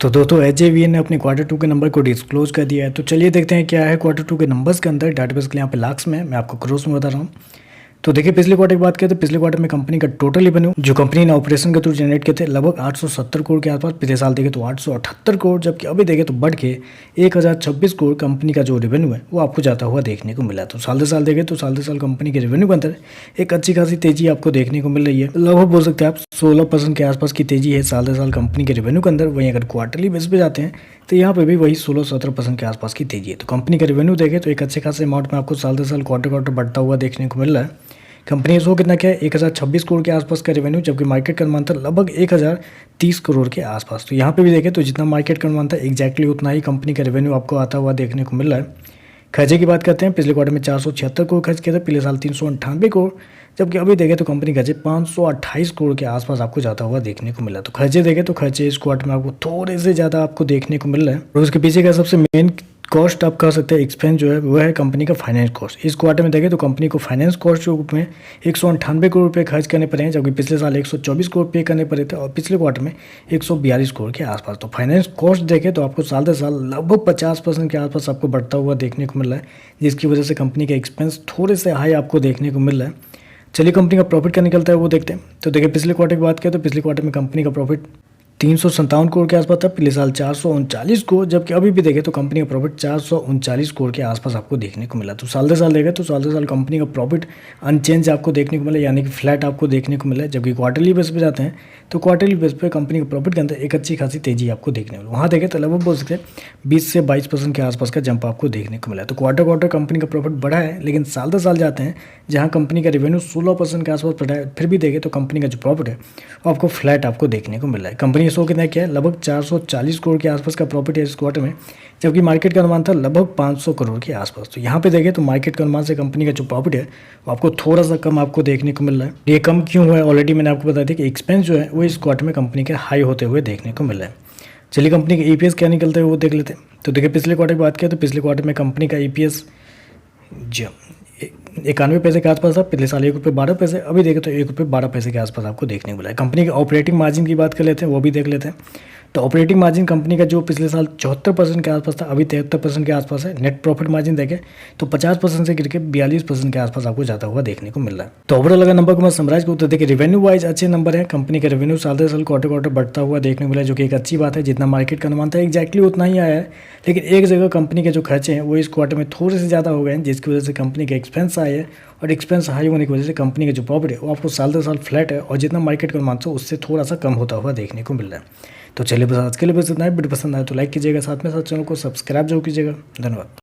तो दोस्तों एचजेवीएन ने अपने क्वार्टर टू के नंबर को डिस्क्लोज कर दिया है। तो चलिए देखते हैं क्या है क्वार्टर टू के नंबर्स के अंदर। डाटाबेस के लिए यहाँ पे लाख्स में मैं आपको क्रोस में बता रहा हूँ। तो देखिए पिछले क्वार्टर की बात करें तो पिछले क्वार्टर में कंपनी का टोटल रेवेन्यू जो कंपनी ने ऑपरेशन के थ्रू जनरेट किए थे लगभग 870 करोड़ के आसपास। पिछले साल देखें तो 878 करोड़, जबकि अभी देखें तो बढ़ के 1026 करोड़ कंपनी का जो रेवेन्यू है वो आपको जाता हुआ देखने को मिला। तो साल दर साल देखें तो साल दर साल कंपनी के रेवेन्यू के अंदर एक अच्छी खासी तेजी आपको देखने को मिल रही है। लगभग बोल सकते हैं आप 16% के आसपास की तेजी है साल दर साल कंपनी के रेवेन्यू के अंदर। वहीं अगर क्वार्टरली बेस पे जाते हैं तो यहाँ पे भी वही 16-17% के आसपास की तेजी है। तो कंपनी का रेवेन्यू देखें तो एक अच्छे खासे अमाउंट में आपको साल दर साल क्वार्टर बढ़ता हुआ देखने को मिल रहा है। कंपनी शो कितना क्या है 1026 करोड़ के आसपास का रेवेन्यू, जबकि मार्केट का अनुमान था लगभग 1030 करोड़ के आसपास। तो यहाँ पे भी देखें तो जितना मार्केट का अनुमान था एग्जैक्टली उतना ही कंपनी का रेवेन्यू आपको आता हुआ देखने को मिल रहा है। खर्चे की बात करते हैं, पिछले क्वार्टर में 476 करोड़ खर्च किया था, पिछले साल 398 करोड़, जबकि अभी देखें तो कंपनी खर्चे 528 करोड़ के आसपास आपको जाता हुआ देखने को मिला। तो खर्चे देखें तो खर्चे इस क्वार्टर में आपको थोड़े से ज़्यादा आपको देखने को मिल रहा है। और उसके पीछे का सबसे मेन कॉस्ट आप कह सकते हैं एक्सपेंस जो है वो है कंपनी का फाइनेंस कॉस्ट। इस क्वार्टर में देखें तो कंपनी को फाइनेंस कॉस्ट के रूप में 198 करोड़ रुपये खर्च करने पड़े हैं, जबकि पिछले साल 124 करोड़ पे करने पड़े थे और पिछले क्वार्टर में 142 करोड़ के आसपास। तो फाइनेंस कॉस्ट देखें तो आपको साल दर साल लगभग 50% के आसपास आपको बढ़ता हुआ देखने को मिल रहा है, जिसकी वजह से कंपनी का एक्सपेंस थोड़े से हाई आपको देखने को मिल रहा है। चलिए कंपनी का प्रॉफिट क्या निकलता है वो देखते हैं। तो देखिए पिछले क्वार्टर की बात करें तो पिछले क्वार्टर में कंपनी का प्रॉफिट 357 करोड़ के आसपास था, पिछले साल 439 करोड़, जबकि अभी भी देखें तो कंपनी का प्रॉफिट 439 करोड़ के आसपास आपको देखने को मिला। तो साल दर साल देखें तो साल दर साल कंपनी का प्रॉफिट अनचेंज आपको देखने को मिला, यानी कि फ्लैट आपको देखने को मिला। जबकि क्वार्टरली बेस पे जाते हैं तो क्वार्टरली बेस पे कंपनी के प्रॉफिट के अंदर एक अच्छी खासी तेजी आपको देखने को मिला। वहाँ देखें तो लगभग बोल सकते हैं 20 से 22% के आसपास का जंप आपको देखने को मिला। तो क्वार्टर कंपनी का प्रॉफिट बढ़ा है, लेकिन साल दर साल जाते हैं जहाँ कंपनी का रेवेन्यू 16% के आसपास बढ़ा है, फिर भी देखें तो कंपनी का जो प्रॉफिट है वो आपको फ्लैट आपको देखने को मिला है। कंपनी शो कितना क्या है लगभग 440 करोड़ के आसपास का प्रॉफिट है इस क्वार्टर में, जबकि मार्केट का अनुमान था लगभग 500 करोड़ के आसपास। तो यहाँ पे देखें तो मार्केट के अनुमान से कंपनी का जो प्रॉफिट है वो आपको थोड़ा सा कम आपको देखने को मिल रहा है। ये कम क्यों हुआ है ऑलरेडी मैंने आपको बताया था कि एक्सपेंस जो है वो इस क्वार्टर में कंपनी के हाई होते हुए देखने को मिल रहा है। चलिए कंपनी का ईपीएस क्या निकलता है वो देख लेते हैं। तो देखिए पिछले क्वार्टर की बात करें तो पिछले क्वार्टर में कंपनी का ईपीएस 91 पैसे के आसपास था, पिछले साल 1 रुपये 12 पैसे, अभी देखें तो 1 रुपये 12 पैसे के आसपास आपको देखने को मिला है। कंपनी के ऑपरेटिंग मार्जिन की बात कर लेते हैं, वो भी देख लेते हैं। तो ऑपरेटिंग मार्जिन कंपनी का जो पिछले साल 74% के आसपास था, अभी 73% के आसपास है। नेट प्रॉफिट मार्जिन देखें तो 50% से गिर के 42% के आसपास आपको जाता हुआ देखने को मिल रहा है। तो ओवरऑल अगर नंबर को मैं समराइज करूँ तो देखिए रेवेन्यू वाइज अच्छे नंबर है। कंपनी का रेवेन्यू साल दर साल क्वार्टर बढ़ता हुआ देखने को मिला, जो कि एक अच्छी बात है। जितना मार्केट का अनुमान था एग्जैक्टली उतना ही आया है, लेकिन एक जगह कंपनी के जो खर्चे हैं वो इस क्वार्टर में थोड़े से ज़्यादा हो गए हैं, जिसकी वजह से कंपनी के एक्सपेंस आए हैं, और एक्सपेंस हाई होने की वजह से कंपनी का जो प्रॉफिट है वो आपको साल दर साल फ्लैट है, और जितना मार्केट का अनुमान था उससे थोड़ा सा कम होता हुआ देखने को मिल रहा है। तो चलिए बस आज के लिए बस इतना ही। वीडियो पसंद आए तो लाइक कीजिएगा, साथ में साथ चैनल को सब्सक्राइब जरूर कीजिएगा। धन्यवाद।